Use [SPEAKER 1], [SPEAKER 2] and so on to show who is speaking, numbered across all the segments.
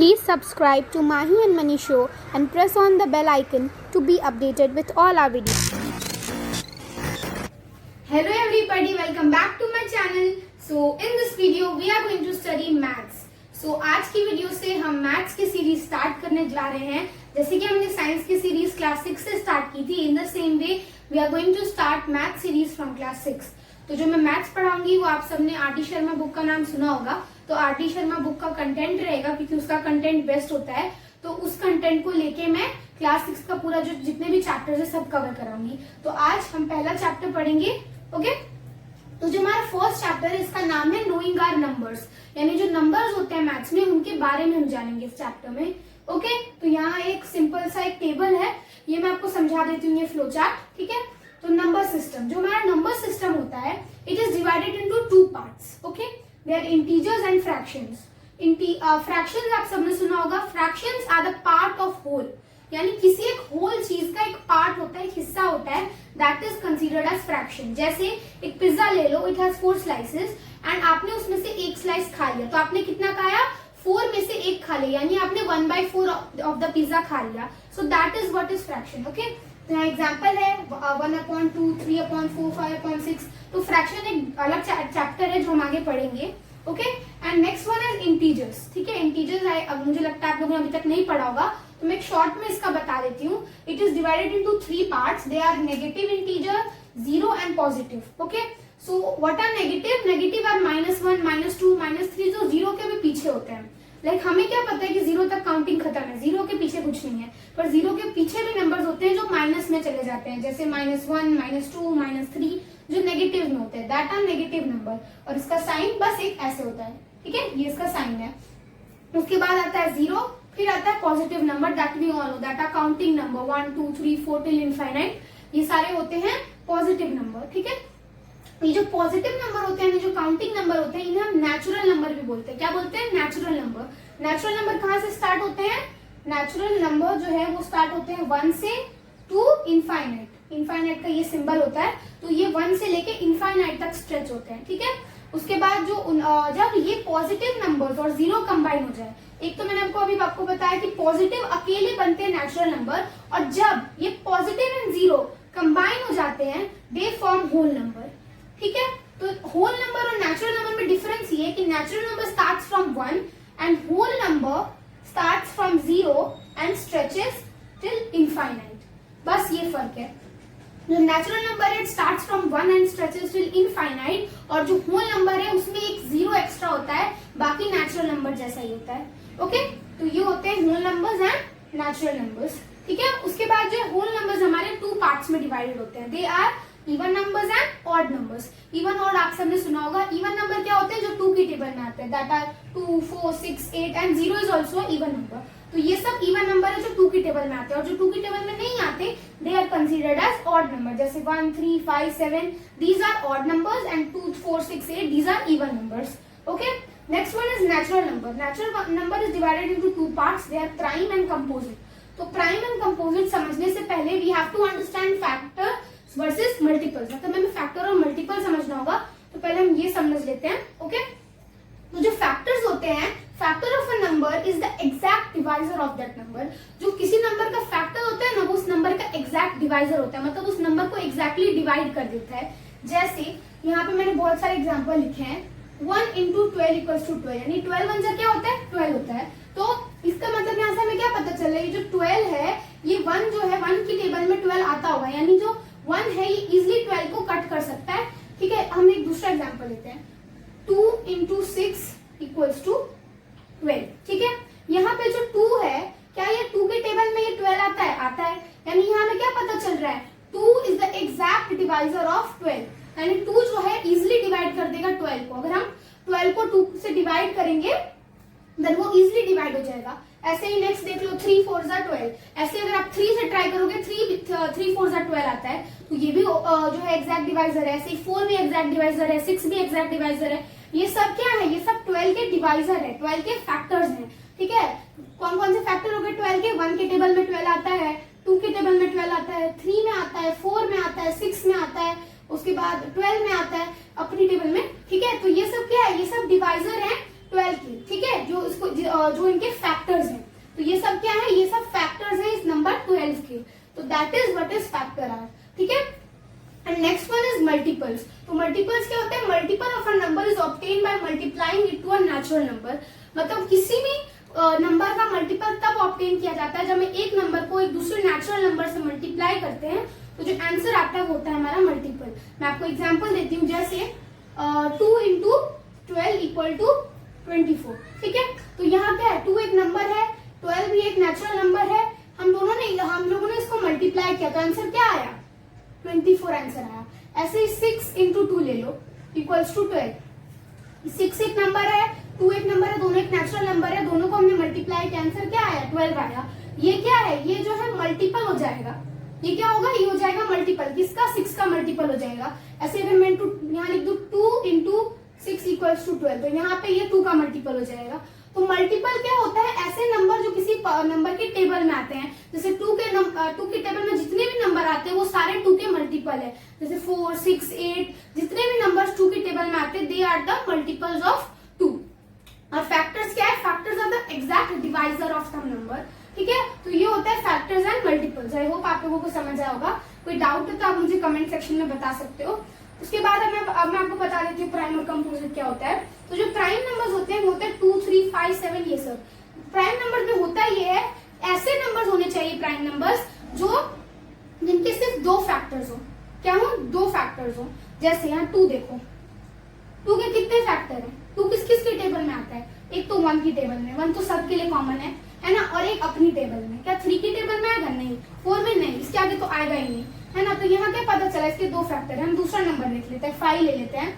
[SPEAKER 1] Please subscribe to Mahi and Mani Show and press on the bell icon to be updated with all our videos.
[SPEAKER 2] Hello everybody, welcome back to my channel. So in this video we are going to study maths. So आज की video से हम maths की series start करने जा रहे हैं. जैसे कि हमने साइंस की सीरीज क्लास 6 से स्टार्ट की थी, in the same way we are going to start math series from class 6. तो जो मैं मैथ्स पढ़ाऊंगी वो आप सबने आर डी शर्मा बुक का नाम सुना होगा. तो आर डी शर्मा बुक का कंटेंट रहेगा क्योंकि उसका कंटेंट बेस्ट होता है. तो उस कंटेंट को लेके मैं क्लास 6 का पूरा जो जितने भी चैप्टर्स है सब कवर कराऊंगी. तो आज हम पहला चैप्टर पढ़ेंगे. ओके, तो जो हमारा फर्स्ट चैप्टर है इसका नाम है नोइंग आवर नंबर्स, यानी जो नंबर्स होते हैं मैथ्स में उनके बारे में हम जानेंगे इस चैप्टर में. ओके, तो यहाँ एक सिंपल सा एक टेबल है, ये मैं आपको समझा देती हूँ, ये फ्लो चार्ट. ठीक है, तो नंबर सिस्टम, जो हमारा नंबर सिस्टम होता है it is divided into two parts. Okay, they are integers and fractions. Fractions आप सबने सुना होगा. Fractions are the part of whole, यानी किसी एक होल चीज का एक पार्ट होता है, एक हिस्सा होता है, that is considered as fraction. जैसे एक पिज्जा ले लो, इट हैज 4 स्लाइसेस एंड आपने उसमें से एक स्लाइस खा लिया, तो आपने कितना खाया? 4 में से एक खा लिया, यानी आपने 1/4 ऑफ द पिज्जा खा लिया. सो that is what is fraction. Okay, तो यहाँ एग्जाम्पल है 1/2, 3/4, 5/6. तो फ्रैक्शन एक अलग चैप्टर है जो हम आगे पढ़ेंगे. Okay, and next one is integers. ठीक है, इंटीजर्स अब मुझे लगता है आप लोगों ने अभी तक नहीं पढ़ा होगा, तो मैं एक शॉर्ट में इसका बता देती हूँ. It is divided into 3 parts. They are negative integer, zero and positive. Okay, so what are negative? Negative are -1, -2, -3, जो जीरो के भी पीछे होते हैं. लाइक हमें क्या पता है कि जीरो तक काउंटिंग खत्म है, जीरो के पीछे कुछ नहीं है, पर जीरो के पीछे भी नंबर्स होते हैं जो माइनस में चले जाते हैं, जैसे -1, -2, -3, जो नेगेटिव में होते हैं, दैट आर नेगेटिव नंबर. और इसका साइन बस एक ऐसे होता है. ठीक है, ये इसका साइन है. उसके बाद आता है जीरो, फिर आता है positive number, that we all know, that are counting number 1, 2, 3, 4 till infinite. ये सारे होते हैं पॉजिटिव नंबर. ठीक है, ये जो पॉजिटिव नंबर होते हैं, जो काउंटिंग नंबर होते हैं, इन्हें हम नेचुरल नंबर भी बोलते हैं. क्या बोलते हैं? Natural number. नेचुरल नंबर कहाँ से स्टार्ट होते हैं? नेचुरल नंबर जो है वो स्टार्ट होते हैं 1 से टू इनफाइनाइट. इनफाइनाइट का ये सिंबल होता है, तो ये 1 से लेके इनफाइनाइट तक स्ट्रेच होते हैं. ठीक है, उसके बाद जो जब ये पॉजिटिव नंबर्स और जीरो कंबाइन हो जाए, एक तो मैंने आपको बताया कि पॉजिटिव अकेले बनते हैं नेचुरल नंबर, और जब ये पॉजिटिव एंड जीरो कंबाइन हो जाते हैं दे फॉर्म होल नंबर. ठीक है, तो होल नंबर और नेचुरल नंबर में डिफरेंस ये है कि natural number starts from 1 and whole number starts from 0 and stretches till infinite. बस ये फर्क है. जो नेचुरल नंबर है it starts from 1 and stretches till infinite, और जो होल नंबर है उसमें एक जीरो एक्स्ट्रा होता है, बाकी नेचुरल नंबर जैसा ही होता है. ओके, तो ये होते हैं whole numbers and natural numbers. ठीक है, उसके बाद जो होल नंबर्स हमारे 2 पार्ट्स में डिवाइडेड होते हैं. They are even numbers and odd numbers. Even odd आप सबने सुना होगा. इवन नंबर क्या होते हैं? जो 2 की टेबल में आते हैं, that are 2, 4, 6, 8 and 0 is also even number. तो ये सब इवन नंबर है जो 2 की टेबल में आते हैं, और जो 2 की टेबल में नहीं आते they are considered as odd number. जैसे 1, 3, 5, 7 these are odd numbers and 2, 4, 6, 8 these are even numbers. Okay, next one is natural number. Natural number is divided into 2 parts. They are prime and composite. तो prime and composite समझने से पहले we have to understand factor versus multiples. मतलब हमें factor और multiple समझना होगा, तो पहले हम ये समझ लेते हैं. ओके, तो जो फैक्टर्स होते हैं, factor of a number is the exact divisor of that number. जो किसी नंबर का फैक्टर होता है ना, वो उस नंबर का एग्जैक्ट डिवाइजर होता है, मतलब उस नंबर को एग्जैक्टली डिवाइड कर देता है. जैसे यहाँ पे मैंने बहुत सारे एग्जाम्पल लिखे हैं. 1 into 12 equals to 12, यानी 12 1 जा क्या होता है? 12 होता है. तो इसका मतलब यहाँ से हमें क्या पता चल रहा है? ये जो 12 है, ये 1 जो है 1 की टेबल में 12 आता होगा, यानी जो 1 है ये इजिली 12 को कट कर सकता है. ठीक है, हम एक दूसरा एग्जाम्पल लेते हैं. 2 into 6 equals to 12. ठीक है, यहाँ पे जो 2 है, क्या ये 2 के टेबल में ये 12 आता है? आता है. यानी यहाँ हमें क्या पता चल रहा है? 2 is the exact divisor of 12, यानी 2 जो है इजिली डिवाइड कर देगा 12 को. अगर हम 12 को 2 से डिवाइड करेंगे देन वो इजिली डिवाइड हो जाएगा. ऐसे ही नेक्स्ट देख लो, 3 4 12. ऐसे अगर आप 3 से ट्राई करोगे, 3 4 12 आता है, तो ये भी जो है एग्जैक्ट डिवाइजर है. ऐसे 4 भी एग्जैक्ट डिवाइजर है, 6 भी एग्जैक्ट डिवाइजर है. ये सब क्या है? ये सब 12 के डिवाइजर है, 12 के फैक्टर्स हैं. ठीक है, कौन कौन से फैक्टर हो गए 12 के? 1 के टेबल में 12 आता है, 2 के टेबल में 12 आता है, 3 में आता है, 4 में आता है, 6 में आता है, उसके बाद 12 में आता है अपनी टेबल में. ठीक है, तो ये सब क्या है? ये सब डिवाइजर है 12 के, ठीक है, जो इनके फैक्टर्स हैं। तो ये सब क्या है, ये सब फैक्टर्स हैं इस नंबर 12 के। तो that is what is factor are, ठीक है। And next one is multiples. तो मल्टीपल्स क्या होता है, multiple of a number is obtained by multiplying it to a natural number. मतलब किसी भी नंबर का मल्टीपल तब ऑब्टेन किया जाता है जब हम एक नंबर को एक दूसरे नेचुरल नंबर से मल्टीप्लाई करते हैं, तो जो आंसर आता है वो होता है हमारा मल्टीपल। मैं आपको एग्जांपल देती हूँ, जैसे 2 इंटू 12 इक्वल टू 24, ठीक है। तो यहाँ क्या है, 2 एक नंबर है, 12 भी एक नेचुरल नंबर है, हम लोगों ने इसको मल्टीप्लाई किया तो आंसर क्या आया, 24 आंसर आया। ऐसे ही 6 इंटू 2 ले लो इक्वल्स टू 12। 6 एक नंबर है, 2 एक नंबर है, दोनों एक नेचुरल नंबर है, दोनों को हमने मल्टीप्लाई किया, आंसर क्या आया, 12 आया। ये क्या है, ये जो है मल्टीपल हो जाएगा। ये क्या होगा, ये हो जाएगा मल्टीपल, किसका, 6 का मल्टीपल हो जाएगा। ऐसे अगर मैं यहाँ लिख दूं 2 इंटू 6 इक्वल्स टू 12, तो यहाँ पे ये 2 का मल्टीपल हो जाएगा। तो मल्टीपल क्या होता है, ऐसे नंबर जो किसी नंबर के टेबल में आते हैं। जैसे 2 के टेबल में जितने भी नंबर आते हैं वो सारे 2 के मल्टीपल है। जैसे 4, 6, 8 जितने भी नंबर्स 2 के टेबल में आते हैं, they are the multiples of 2। और फैक्टर्स क्या है, factors are the exact divisor of some number, ठीक है। तो ये होता है factors and multiples. I hope आप लोगों को समझ आया होगा। कोई डाउट है तो आप मुझे कमेंट सेक्शन में बता सकते हो। उसके बाद अब मैं आपको बता देती हूँ प्राइम और कंपोजिट क्या होता है। तो जो प्राइम नंबर्स होते हैं वो होते हैं 2, 3, 5, 7, ये सब प्राइम नंबर में होता ये है। ऐसे नंबर्स होने चाहिए प्राइम नंबर्स जिनके सिर्फ 2 फैक्टर्स हो। क्या हो, 2 फैक्टर्स हो। जैसे यहाँ 2 देखो, 2 के कितने फैक्टर है, 2 किस किस के टेबल में आता है, एक तो 1 की टेबल में, 1 तो सबके लिए कॉमन है ना, और एक अपनी टेबल में। क्या 3 की टेबल में आएगा, नहीं, 4 में नहीं, इसके आगे तो आएगा ही नहीं, है ना। तो यहाँ क्या पता चला, इसके 2 फैक्टर है। हम दूसरा नंबर लिख लेते हैं, 5 ले लेते हैं।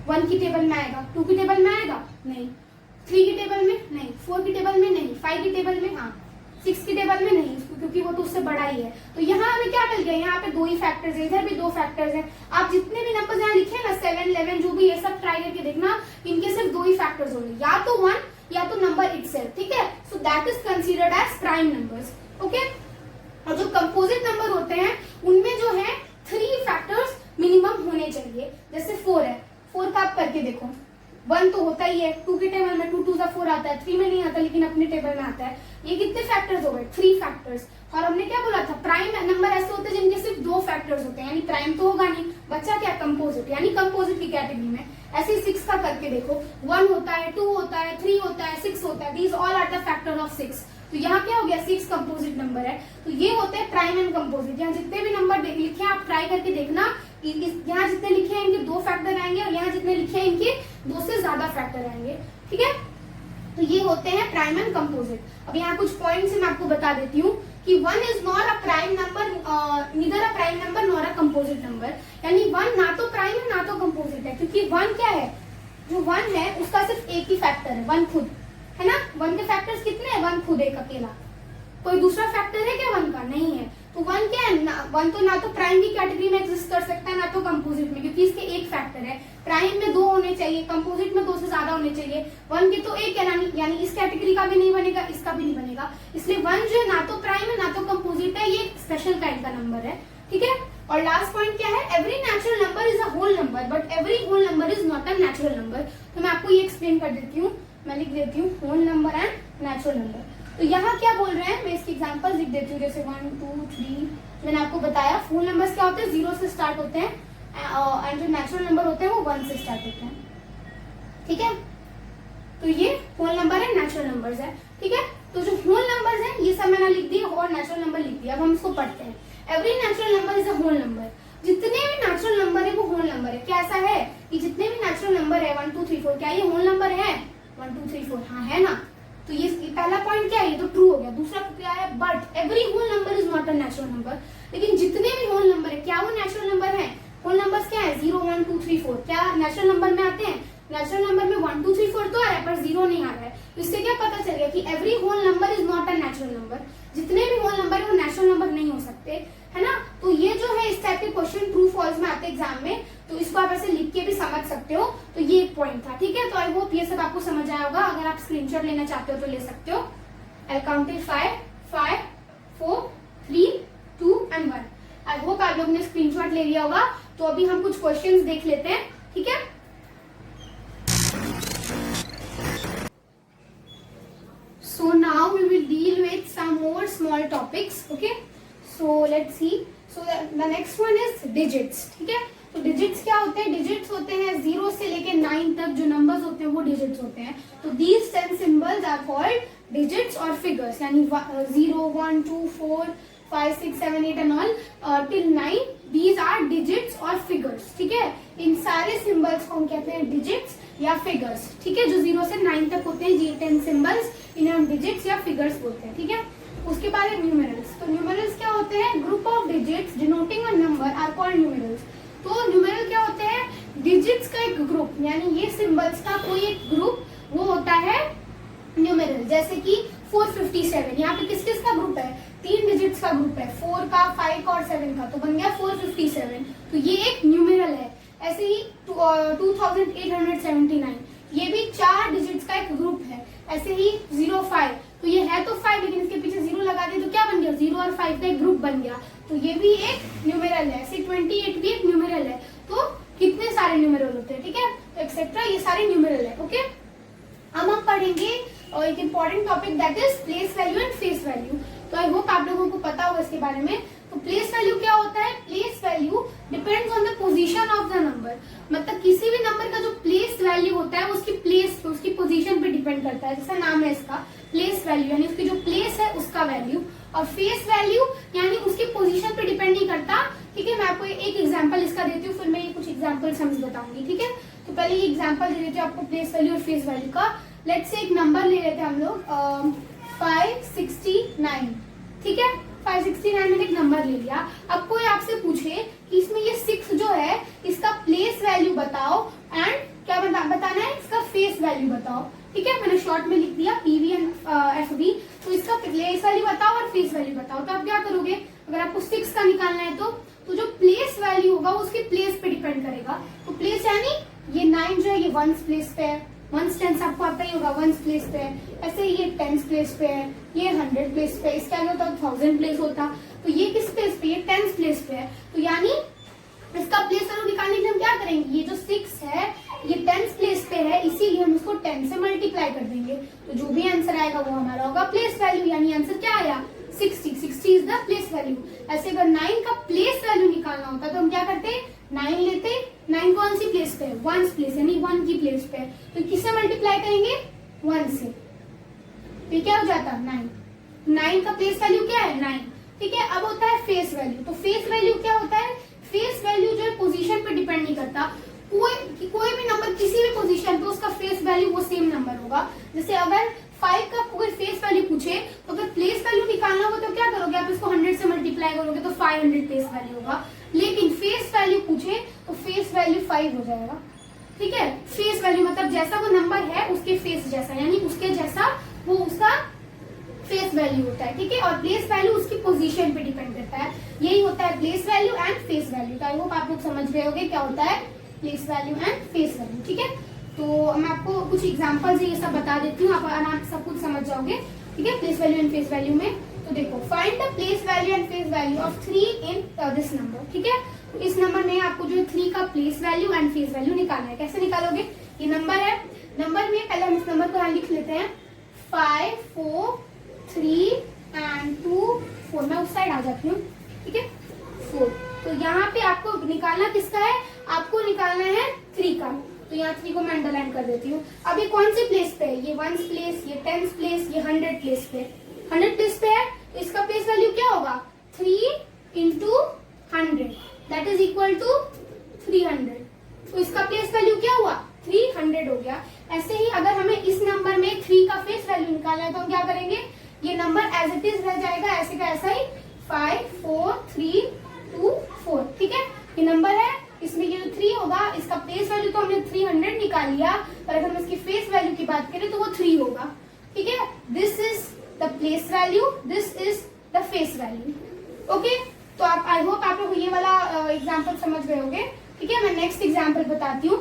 [SPEAKER 2] 1 की टेबल में आएगा, 2 की टेबल में आएगा, नहीं, 3 की टेबल में नहीं, 4 की टेबल में नहीं, 5 की टेबल में हाँ, 6 की टेबल में नहीं, क्योंकि वो तो उससे बड़ा ही है। तो यहाँ हमें क्या मिल गया, यहाँ पे 2 ही फैक्टर्स है, इधर भी 2 फैक्टर्स है। आप जितने भी नंबर यहाँ लिखे ना, 7, 11 जो भी, ये सब ट्राई करके देखना, इनके सिर्फ 2 ही फैक्टर्स होंगे, या तो 1 या तो नंबर इटसेल्फ, ठीक है। So that is considered as prime numbers, okay. और जो कंपोजिट नंबर होते हैं उनमें जो है 3 फैक्टर्स मिनिमम होने चाहिए। जैसे 4 है, 4 का आप करके देखो, 1 तो होता ही है, 2 के टेबल में 2 2 सा 4 आता है, 3 में नहीं आता लेकिन अपने टेबल में आता है। ये कितने फैक्टर्स हो गए, 3 फैक्टर्स। और हमने क्या बोला था, प्राइम नंबर ऐसे होते हैं जिनके सिर्फ 2 फैक्टर्स होते हैं, यानी प्राइम तो होगा नहीं, बच्चा क्या, कंपोजिट, यानी कंपोजिट की कैटेगरी में। ऐसे 6 का करके देखो, 1 होता है, 2 होता है, 3 होता है, 6 होता है, these all are the factor of 6। तो यहाँ क्या हो गया, 6 कंपोजिट नंबर है। तो ये होते हैं प्राइम एंड कंपोजिट। यहाँ जितने भी नंबर लिखे हैं आप ट्राई करके देखना, यहाँ जितने लिखे हैं इनके 2 फैक्टर आएंगे, और यहाँ जितने लिखे हैं इनके 2 से ज्यादा फैक्टर आएंगे, ठीक है। तो ये होते हैं प्राइम एंड कंपोजिट। अब यहाँ कुछ पॉइंट्स मैं आपको बता देती हूँ कि 1 is not a prime number, neither a prime number nor a composite number. यानी 1 ना तो प्राइम है ना तो कंपोजिट है, क्योंकि 1 क्या है, जो 1 है उसका सिर्फ एक ही फैक्टर है, 1 खुद, है ना। 1 के फैक्टर्स कितने हैं, 1 खुद एक अकेला, कोई दूसरा फैक्टर है क्या 1 का, नहीं है। तो 1 क्या है, 1 तो ना तो प्राइम की कैटेगरी में एग्जिस्ट कर सकता है ना तो कंपोजिट में, क्योंकि इसके एक फैक्टर है। प्राइम में 2 होने चाहिए, कंपोजिट में 2 से ज्यादा होने चाहिए। 1 के तो एक है, यानी इस कैटेगरी का भी नहीं बनेगा, इसका भी नहीं बनेगा। इसलिए 1 जो है ना तो प्राइम है ना तो कंपोजिट है, ये स्पेशल काइंड का नंबर है, ठीक है। और लास्ट पॉइंट क्या है, every natural number is a whole number but every whole number is not a natural number. तो मैं आपको ये एक्सप्लेन कर देती हूँ, मैं लिख देती हूँ whole number and natural number. तो यहाँ क्या बोल रहे हैं, मैं इसकी एग्जांपल लिख देती हूँ। जैसे 1, 2, 3 मैंने आपको बताया। होल नंबर्स क्या होते हैं, 0 से स्टार्ट होते हैं, एंड जो नेचुरल नंबर होते हैं वो 1 से स्टार्ट होते हैं, ठीक है। तो ये होल नंबर है, नेचुरल नंबर्स है, ठीक है। तो जो होल नंबर्स है ये सब मैंने लिख दिया और नेचुरल नंबर लिख दिया। अब हम इसको पढ़ते हैं। Every natural number is a whole number. जितने भी नेचुरल नंबर है वो होल नंबर है। क्या ऐसा है कि जितने भी नेचुरल नंबर है 1, 2, 3, 4, क्या ये होल नंबर है, 1, 2, 3, 4, हाँ है ना। तो ये पहला पॉइंट क्या है, ये तो ट्रू हो गया। दूसरा क्या है, but every whole number is not a natural number. लेकिन जितने भी होल नंबर है क्या वो नेचुरल नंबर है, होल नंबर्स क्या है, 0, 1, 2, 3, 4 क्या नेचुरल नंबर में आते हैं। नेचुरल नंबर में 1, 2, 3, 4 तो आ रहा है पर 0 नहीं आ रहा है। तो इससे क्या पता चल गया कि every whole number is not a natural number. जितने भी होल नंबर है वो नेचुरल नंबर नहीं हो सकते, है ना। तो ये जो है इस टाइप के क्वेश्चन ट्रू फॉल्स में आते हैं एग्जाम में, तो इसको आप ऐसे लिख के भी समझ सकते हो। तो ये एक पॉइंट था, ठीक है। तो आई होप ये सब आपको समझ आया होगा। अगर आप स्क्रीनशॉट लेना चाहते हो तो ले सकते हो। आई काउंटेड 5, 5, 4, 3, 2 एंड 1। आई होप आप लोगों ने स्क्रीनशॉट ले लिया होगा। तो अभी हम कुछ क्वेश्चंस देख लेते हैं, ठीक है। 6. Okay, so let's see. So the next one is digits. ठीक है, तो डिजिट्स क्या होते हैं? डिजिट्स होते हैं 0 से लेके 9 तक जो नंबर्स होते हैं वो डिजिट्स होते हैं. तो these 10 symbols are called digits or figures. यानी 0, 1, 2, 4, 5, 6, 7, 8 and all till 9. These are digits or figures. ठीक है, इन सारे सिंबल्स को हम कहते हैं डिजिट्स या फिगर्स. ठीक है, जो 0 से 9 तक होते हैं ये 10 सिंबल्स, इन्हें हम डिजिट्स या फिगर्स बोलते हैं. ठीक है, उसके बाद है न्यूमेरल्स. तो न्यूमेरल्स क्या होते हैं? Group of digits denoting a number are called numerals. तो न्यूमेरल क्या होते हैं? डिजिट्स का एक ग्रुप, यानी ये सिंबल्स का कोई एक ग्रुप वो होता है न्यूमेरल. जैसे कि 457, यहाँ पे किस किस का ग्रुप है? 3 डिजिट्स का ग्रुप है, 4 का, 5 का और 7 का, तो बन गया 457. तो ये एक न्यूमेरल है. ऐसे ही 2879, ये भी 4 डिजिट्स का एक ग्रुप है. ऐसे ही 05, तो ये है तो 5 लेकिन इसके पीछे 0 लगा दिया तो क्या बन गया? 0 और 5 का एक ग्रुप बन गया. तो ये भी एक न्यूमेरल है. ऐसे 28 भी एक न्यूमेरल है. तो कितने सारे न्यूमेरल होते हैं? ठीक है, तो एक्सेट्रा ये सारे न्यूमेरल है. ओके, अब हम पढ़ेंगे एक important topic that is place value and face value. तो आई होप आप लोगों को पता होगा इसके बारे में. तो प्लेस वैल्यू क्या होता है? Place value depends on the position of the number. मतलब किसी भी नंबर का जो प्लेस वैल्यू होता है उसकी प्लेस पे, उसकी पोजीशन पे डिपेंड करता है. जैसा नाम है इसका प्लेस वैल्यू, यानी उसकी जो प्लेस है उसका वैल्यू. और फेस वैल्यू यानी उसकी पोजीशन पे डिपेंड नहीं करता. ठीक है, मैं आपको एक एग्जांपल इसका देती हूँ, फिर मैं ये कुछ एग्जांपल समझ बताऊंगी. ठीक है, तो पहले ये एग्जांपल दे देती हूँ आपको प्लेस वैल्यू और फेस वैल्यू का. लेट्स से एक नंबर ले लेते हैं हम लोग 569. ठीक है, 569 मैंने एक नंबर ले लिया. अब कोई आपसे पूछे कि इसमें ये 6 जो है इसका प्लेस वैल्यू बताओ एंड क्या बताना है? इसका फेस वैल्यू बताओ. ठीक है, मैंने शॉर्ट में लिख दिया PV एंड FV. तो इसका प्लेस वैल्यू बताओ और फेस वैल्यू बताओ. तो आप क्या करोगे? अगर आपको 6 का निकालना है तो जो प्लेस वैल्यू होगा उसकी प्लेस पे डिपेंड करेगा. तो प्लेस यानी ये 9 जो है ये 1 प्लेस पे है, 1 टेंस आपको आता ही होगा 1 प्लेस पे है. ऐसे ये 10 प्लेस पे है, ये 100 प्लेस पे, इसका क्या होता 1000 प्लेस होता. तो ये किस प्लेस पे? ये 10 प्लेस पे है. तो यानी इसका प्लेस वैल्यू निकालने के लिए हम क्या करेंगे? ये जो 6 है ये 10 प्लेस पे है, इसीलिए हम इसको 10 से मल्टीप्लाई कर देंगे. तो जो भी आंसर आएगा वो हमारा होगा प्लेस वैल्यू. यानी आंसर क्या आया? 60 इज द प्लेस वैल्यू. ऐसे अगर 9 का प्लेस वैल्यू निकालना होता तो हम क्या करते? 9 लेते. 9 कौन सी प्लेस पे है? 1 प्लेस, यानी 1 की प्लेस पे है. तो किससे मल्टीप्लाई करेंगे? 1 से. तो क्या हो जाता? 9 का प्लेस वैल्यू क्या है? 9. ठीक है, अब होता है फेस वैल्यू. तो फेस वैल्यू क्या होता है? फेस वैल्यू जो है पोजीशन पे डिपेंड नहीं करता. कोई भी नंबर किसी भी पोजीशन पे उसका फेस वैल्यू वो सेम नंबर होगा. जैसे अगर 5 का कोई फेस वैल्यू पूछे तो अगर प्लेस वैल्यू निकालना हो तो क्या करोगे? आप इसको 100 से मल्टीप्लाई करोगे तो 500 प्लेस वैल्यू होगा. लेकिन फेस वैल्यू पूछे तो फेस वैल्यू 5 हो जाएगा. ठीक है, फेस वैल्यू मतलब जैसा वो नंबर है उसके फेस जैसा, यानी उसके जैसा वो उसका फेस वैल्यू होता है. ठीक है, और प्लेस वैल्यू उसकी पोजीशन पे डिपेंड करता है. यही होता है place value and face value. तो आई होप आप लोग समझ गए होंगे क्या होता है place value and face value. ठीक है, तो मैं आपको कुछ एग्जांपल से ये सब बता देती हूँ, आप आराम से सब कुछ समझ जाओगे. ठीक है, place value and face value में. तो देखो, find the place value and face value of 3 in this number. ठीक है, तो इस नंबर में आपको जो 3 का place value and face value निकालना है. कैसे निकालोगे? ये नंबर है, नंबर में पहले हम इस नंबर को यहाँ लिख लेते हैं 5, 4, 3 एंड 2, 4. मैं उस साइड आ जाती हूँ. ठीक है, 4. तो यहाँ पे आपको निकालना किसका है? आपको निकालना है 3 का. तो यहाँ 3 को मैं अंडरलाइन कर देती हूँ. अब ये कौन सी प्लेस पे है? ये 1 प्लेस, ये 10 प्लेस, ये 100 प्लेस पे. 100 प्लेस पे है तो इसका प्लेस वैल्यू क्या होगा? 3 into 100 that is equal to 300. तो इसका प्लेस वैल्यू क्या हुआ? 300 हो गया. ऐसे ही अगर हमें इस नंबर में 3 का फेस वैल्यू निकालना है तो हम क्या करेंगे? ये नंबर एज इट इज रह जाएगा, ऐसे का ऐसा ही 5, 4, 3, 2, 4. ठीक है, ये नंबर है, इसमें ये जो 3 होगा इसका प्लेस वैल्यू तो हमने 300 निकाल लिया, पर अगर हम इसकी फेस वैल्यू की बात करें तो वो 3 होगा. ठीक है, this is the place value, this is the face value. Okay, तो आप आई होप आप लोग ये वाला एग्जाम्पल समझ गए होंगे. ठीक है, मैं नेक्स्ट एग्जाम्पल बताती हूँ.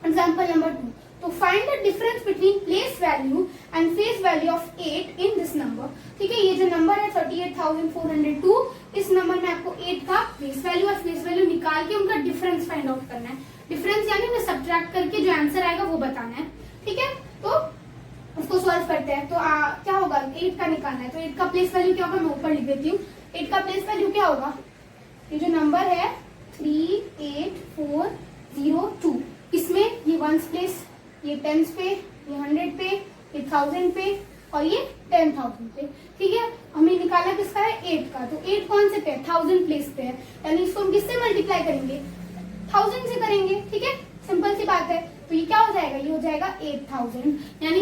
[SPEAKER 2] Example number 2. तो find the difference between place value and face value of 8 in this number. ठीक है, ये जो नंबर है 38,402, इस नंबर में आपको 8 का प्लेस वैल्यू और फेस वैल्यू निकाल के उनका डिफरेंस फाइंड आउट करना है. डिफरेंस यानी उन्हें सब्ट्रैक्ट करके जो आंसर आएगा वो बताना है. ठीक है, तो उसको सॉल्व करते हैं। तो क्या होगा, 8 का निकालना है, तो 8 का प्लेस वैल्यू क्या होगा, मैं ऊपर लिख देती हूँ। 8 का प्लेस वैल्यू क्या होगा, ये जो नंबर है 38402, इसमें ये वंस प्लेस, ये टेंस पे, ये 100 पे, ये 1000 पे और ये 10,000 पे। ठीक है, हमें निकालना किसका है, 8 का। तो 8 कौन से पे है, 1000 प्लेस पे है, यानी इसको हम किससे मल्टीप्लाई करेंगे, 1000 से करेंगे। ठीक है, सिंपल सी बात है। तो ये क्या हो जाएगा, ये हो जाएगा 8000, यानी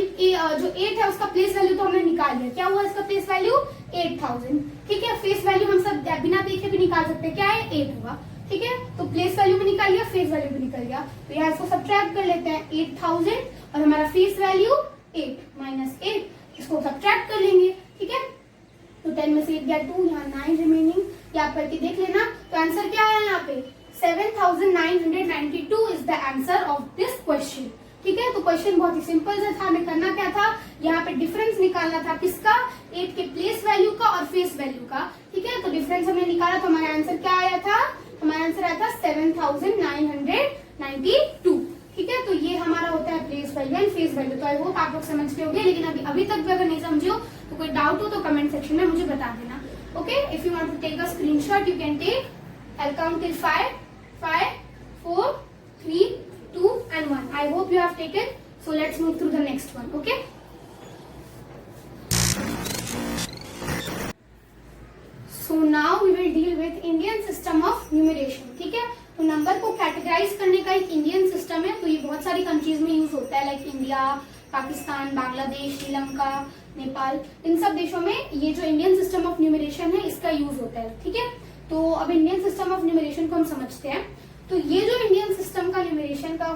[SPEAKER 2] जो 8 है उसका प्लेस वैल्यू तो हमने निकाल लिया। क्या हुआ इसका प्लेस वैल्यू, 8000। ठीक है, फेस वैल्यू हम सब बिना देखे भी निकाल सकते हैं, क्या है, 8 होगा। ठीक है, तो प्लेस वैल्यू भी निकाल लिया, फेस वैल्यू भी निकल गया। तो यहाँ इसको सब्ट्रैक्ट कर लेते हैं, 8000 और हमारा फेस वैल्यू 8 माइनस 8, इसको सब्ट्रैक्ट कर लेंगे। ठीक है, तो 10 में से 8 गया 2, यहाँ 9 रिमेनिंग, याद करके देख लेना। तो आंसर क्या है यहाँ पे, 7992 is the answer of this question. ठीक है, तो क्वेश्चन बहुत ही सिंपल सा था। हमें करना क्या था, यहाँ पे डिफरेंस निकालना था, किसका, 8 के प्लेस वैल्यू का और फेस वैल्यू का। ठीक है, तो डिफरेंस हमने निकाला, तो हमारा आंसर क्या आया था, हमारा आंसर आया था 7992। ठीक है, तो ये हमारा होता है place value and face value. तो आई होप आप लोग समझ गए होंगे, लेकिन अभी तक भी अगर नहीं समझे हो तो कोई डाउट हो तो कमेंट सेक्शन में मुझे बता देना। Okay, if you want to take a screenshot you can take. I'll count till 5, 4, 3, 2 and 1. I hope you have taken. So let's move through the next one. Okay. So now we will deal with Indian system of numeration. ठीक है, तो number को categorise करने का एक Indian system है। तो ये बहुत सारी कंट्रीज में यूज होता है, लाइक इंडिया, पाकिस्तान, बांग्लादेश, श्रीलंका, नेपाल, इन सब देशों में ये जो इंडियन सिस्टम ऑफ न्यूमरेशन है इसका यूज होता है। ठीक है, तो अब इंडियन सिस्टम ऑफ न्यूमरेशन को हम समझते हैं। तो ये जो इंडियन सिस्टम का न्यूमरेशन का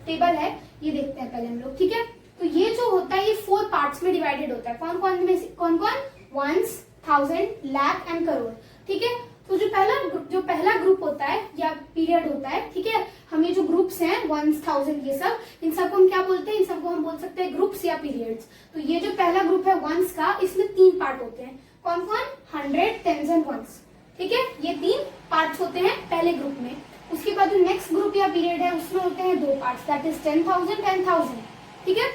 [SPEAKER 2] टेबल है, ये देखते हैं पहले हम लोग। ठीक है, तो ये जो होता है ये 4 पार्ट्स में डिवाइडेड होता है। कौन कौन वंस, 1000, लाख एंड करोड़। ठीक है, तो जो पहला ग्रुप होता है या पीरियड होता है, ठीक है, हम ये जो ग्रुप्स हैं 1000, 1000 ये सब, इन सबको हम क्या बोलते हैं, इन सबको हम बोल सकते हैं ग्रुप्स या पीरियड्स। तो ये जो पहला ग्रुप है वंस का, इसमें 3 पार्ट होते हैं। कौन कौन, 100, 10 एंड वंस। ठीक है, ये 3 पार्ट्स होते हैं पहले ग्रुप में। उसके बाद जो नेक्स्ट ग्रुप या पीरियड है उसमें होते हैं 2 पार्ट्स, दैट इज 10,000, 10,000। ठीक है,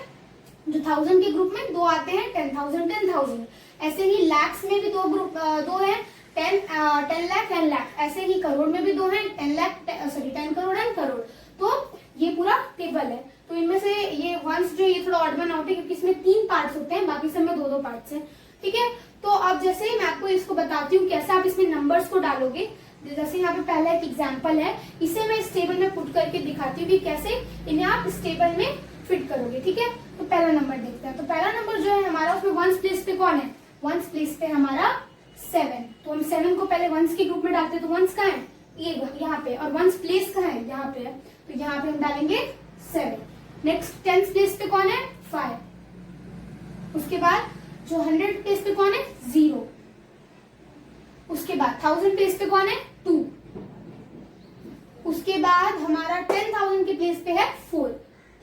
[SPEAKER 2] जो 1000 के ग्रुप में 2 आते हैं, 10,000, 10,000। ऐसे ही लैक्स में भी 2 हैं, 10 लाख एंड लाख। ऐसे ही करोड़ में भी 2 हैं, 10 करोड़ एंड करोड़। तो ये पूरा टेबल है। तो इनमें से ये वंस जो ये थोड़ा ऑड वन आउट है, क्योंकि इसमें 3 पार्ट्स होते हैं, बाकी सब में 2-2 पार्ट्स हैं। ठीक है, तो अब जैसे मैं आपको इसको बताती हूँ कैसे आप इसमें नंबर्स को डालोगे। जैसे यहाँ पे पहला एक एग्जांपल है, इसे मैं इस टेबल में पुट करके दिखाती हूँ कि कैसे इन्हें आप इस टेबल में फिट करोगे। ठीक है, तो पहला नंबर देखते हैं। तो पहला नंबर जो है हमारा, उसमें वंस प्लेस पे कौन है, वंस प्लेस पे हमारा 7। तो हम 7 को पहले वंस के ग्रुप में डालते हैं। तो वंस कहाँ है, ये यहाँ पे, और वंस प्लेस कहाँ है, यहाँ पे है। तो यहाँ पे हम डालेंगे 7। नेक्स्ट 10 प्लेस पे कौन है, 5। उसके बाद जो 100 प्लेस पे कौन है, 0। उसके बाद 1000 प्लेस पे कौन है, 2। उसके बाद हमारा 10,000 के प्लेस पे है 4।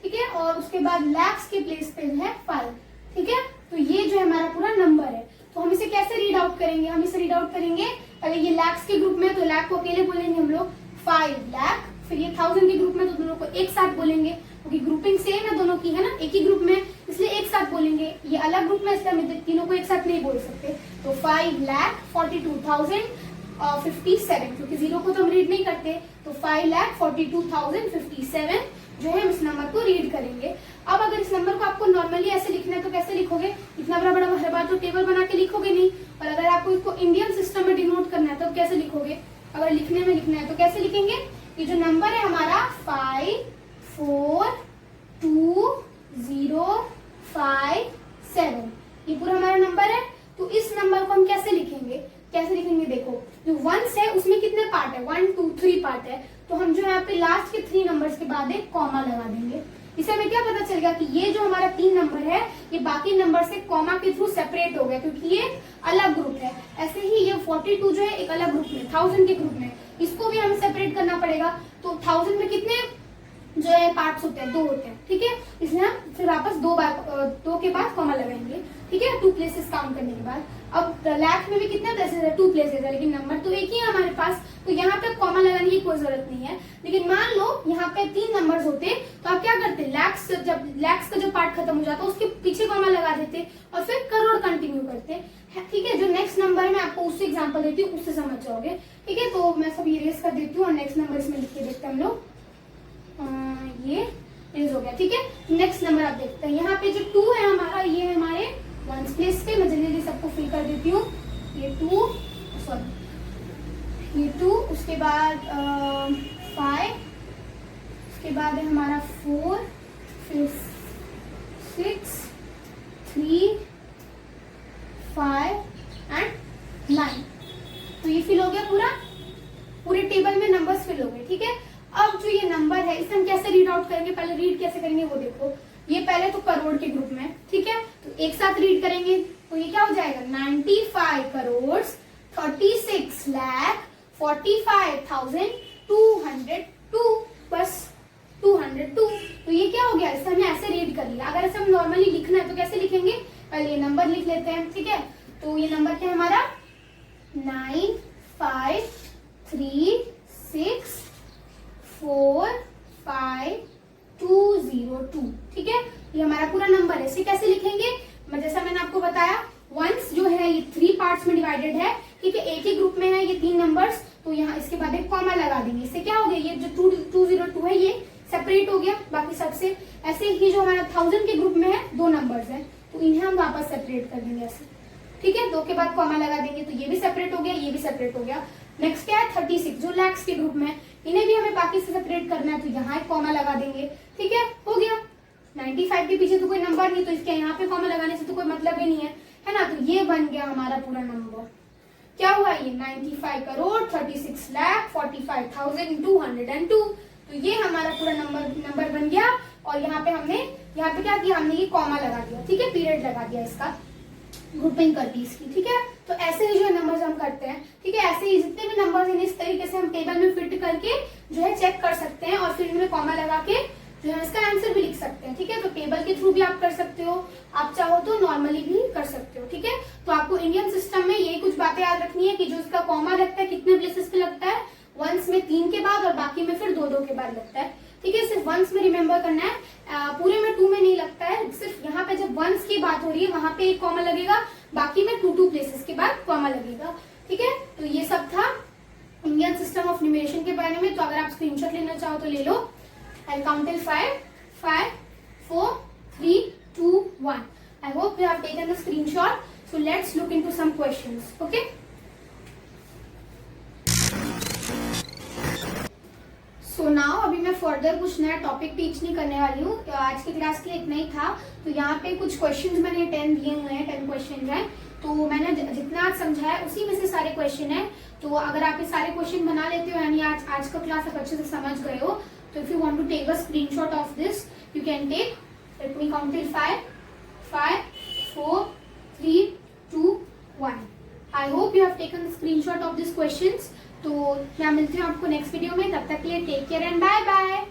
[SPEAKER 2] ठीक है, और उसके बाद लैक्स के प्लेस पे है 5। ठीक है, तो ये जो हमारा पूरा नंबर है। तो हम इसे कैसे रीड आउट करेंगे, हम इसे रीड आउट करेंगे पहले ये लैक्स के ग्रुप में, तो लैख को अकेले बोलेंगे हम लोग 5 लाख। फिर ये 1000 के ग्रुप में, तो दोनों को एक साथ बोलेंगे, क्योंकि ग्रुपिंग सेम है दोनों की, है ना, एक ही ग्रुप में, इसलिए एक साथ बोलेंगे। ये अलग ग्रुप में, इसलिए हम तीनों को एक साथ नहीं बोल सकते। तो 5,42,057, क्योंकि 0 को तो हम रीड नहीं करते। तो 5,42,057 जो है हम इस नंबर को रीड करेंगे। अब अगर इस नंबर को आपको नॉर्मली ऐसे लिखना है तो कैसे लिखोगे, इतना बड़ा हर बार तो टेबल बना के लिखोगे नहीं। और अगर आपको इसको इंडियन सिस्टम में डिनोट करना है तो कैसे लिखोगे, अगर लिखने में लिखना है तो कैसे लिखेंगे, ये जो नंबर है हमारा 5,4,2,0,5,7, ये पूरा हमारा नंबर है। तो इस नंबर को हम कैसे लिखेंगे, देखो जो वंस है उसमें कितने पार्ट है, 1, 2, 3 पार्ट है। तो हम जो यहाँ पे लास्ट के 3 नंबर्स के बाद एक कॉमा लगा देंगे। इससे हमें क्या पता चलेगा कि ये जो हमारा 3 नंबर है ये बाकी नंबर से कॉमा के थ्रू सेपरेट हो गया, क्योंकि ये अलग ग्रुप है। ऐसे ही ये 42 जो है एक अलग ग्रुप में, 1000 के ग्रुप में, इसको भी हमें सेपरेट करना पड़ेगा। तो 1000 में कितने जो है पार्ट्स होते हैं, 2 होते हैं। ठीक है, इसलिए हम फिर वापस 2 के बाद कॉमा लगाएंगे। ठीक है, 2 प्लेसेस काउंट करने के बाद। अब लाख में भी कितने प्लेसेस है, 2 प्लेसेस है, लेकिन नंबर तो एक ही है हमारे पास, तो यहाँ पे कॉमा लगाने की कोई जरूरत नहीं है। लेकिन मान लो यहाँ पे 3 नंबर्स होते तो आप क्या करते, लैक्स, जब लैक्स का जो पार्ट खत्म हो जाता उसके पीछे कॉमा लगा देते और फिर करोड़ कंटिन्यू करते। ठीक है, जो नेक्स्ट नंबर है मैं आपको उससे एग्जांपल देती हूँ, उससे समझ जाओगे। ठीक है, तो मैं सब इरेज कर देती हूँ और नेक्स्ट नंबर इसमें लिख के देखते हैं हम लोग। ये इरेज हो गया। ठीक है, नेक्स्ट नंबर आप देखते हैं। यहाँ पे जो 2 है हमारा, ये है हमारे वंस प्लेस पे। मैं जल्दी सबको फिल कर देती हूँ। ये 2, सॉरी ये 2, उसके बाद 5, उसके बाद है हमारा 4, फिर 6, 3, 5 एंड 9। तो ये फिल हो गया पूरे टेबल में नंबर्स फिल हो गए। ठीक है, अब जो ये नंबर है इसे हम कैसे रीड आउट करेंगे, पहले रीड कैसे करेंगे वो देखो। ये पहले तो करोड़ के ग्रुप में, ठीक है, तो एक साथ रीड करेंगे तो ये क्या हो जाएगा, 95 करोड़ 36 लाख 45,202, बस 202। तो ये क्या हो गया, इसे हमने ऐसे रीड कर लिया। अगर इसे हम नॉर्मली लिखना है तो कैसे लिखेंगे, पहले ये नंबर लिख लेते हैं। ठीक है, तो ये नंबर क्या है हमारा 953645202। ठीक है, ये हमारा पूरा नंबर है। इसे कैसे लिखेंगे, जैसा मैंने आपको बताया, वंस जो है ये 3 पार्ट्स में डिवाइडेड है। ठीक है, एक ही ग्रुप में है ये 3 नंबर्स, तो यहाँ इसके बाद एक कॉमा लगा देंगे। इससे क्या हो गया, ये जो 202 है ये सेपरेट हो गया बाकी सबसे। ऐसे ही जो हमारा 1000 के ग्रुप में है 2 नंबर्स है, तो इन्हें हम वापस सेपरेट कर देंगे ऐसे। ठीक है, 2 के बाद कॉमा लगा देंगे तो ये भी सेपरेट हो गया, ये भी सेपरेट हो गया। नेक्स्ट क्या है 36 जो लैक्स के ग्रुप में है, इन्हें भी हमें बाकी से सेपरेट करना है, तो यहाँ एक कॉमा लगा देंगे। ठीक है, हो गया। 95 के पीछे तो कोई नंबर नहीं, तो इसके यहाँ पे कॉमा लगाने से तो कोई मतलब ही नहीं है ना। तो ये बन गया हमारा पूरा नंबर। क्या हुआ, ये 95 करोड़ 36 लाख 45,202। तो ये हमारा पूरा नंबर बन गया। और यहाँ पे क्या किया, हमने ये कॉमा लगा दिया। ठीक है, पीरियड लगा दिया, इसका ग्रुपिंग कर दी इसकी। ठीक है, तो ऐसे ही जो नंबर्स हम करते हैं। ठीक है, ऐसे ही जितने भी नंबर्स हैं इस तरीके से हम टेबल में फिट करके जो है चेक कर सकते हैं और फिर इनमें कॉमा लगा के जो है इसका आंसर भी लिख सकते हैं। ठीक है, तो टेबल के थ्रू भी आप कर सकते हो, आप चाहो तो नॉर्मली भी कर सकते हो। ठीक है, तो आपको इंडियन सिस्टम में यही कुछ बातें याद रखनी है कि जो इसका कॉमा लगता है कितने प्लेसेस पे लगता है, वंस में 3 के बाद और बाकी में फिर 2-2 के बाद लगता है। ठीक है, सिर्फ वंस में रिमेम्बर करना है, पूरे में 2 में नहीं लगता है। सिर्फ यहाँ पे जब वंस की बात हो रही है वहां पे एक कॉमा लगेगा, बाकी में 2-2 प्लेसेस के बाद कॉमा लगेगा। ठीक है, तो ये सब था इंडियन सिस्टम ऑफ न्यूमरेशन के बारे में। तो अगर आप स्क्रीनशॉट लेना चाहो तो ले लो। I'll count till 5, 4, 3, 2, 1. I hope you have taken the screenshot. So let's look into some questions. Okay? So now अभी मैं फर्दर कुछ नया टॉपिक टीच नहीं करने वाली हूँ। तो आज की क्लास के लिए इतना ही था। तो यहाँ पे कुछ क्वेश्चंस मैंने 10 दिए हुए हैं, 10 क्वेश्चन हैं। तो मैंने जितना आज समझा है उसी में से सारे क्वेश्चन हैं। तो अगर आप ये सारे क्वेश्चन बना लेते हो यानी आज का क्लास आप अच्छे से समझ गए हो, so if you want to take a screenshot of this, you can take. Let me count till 5, 4, 3, 2, 1. I hope you have taken the screenshot of these questions. तो मैं मिलती हूँ आपको नेक्स्ट वीडियो में, तब तक के लिए take care and bye bye.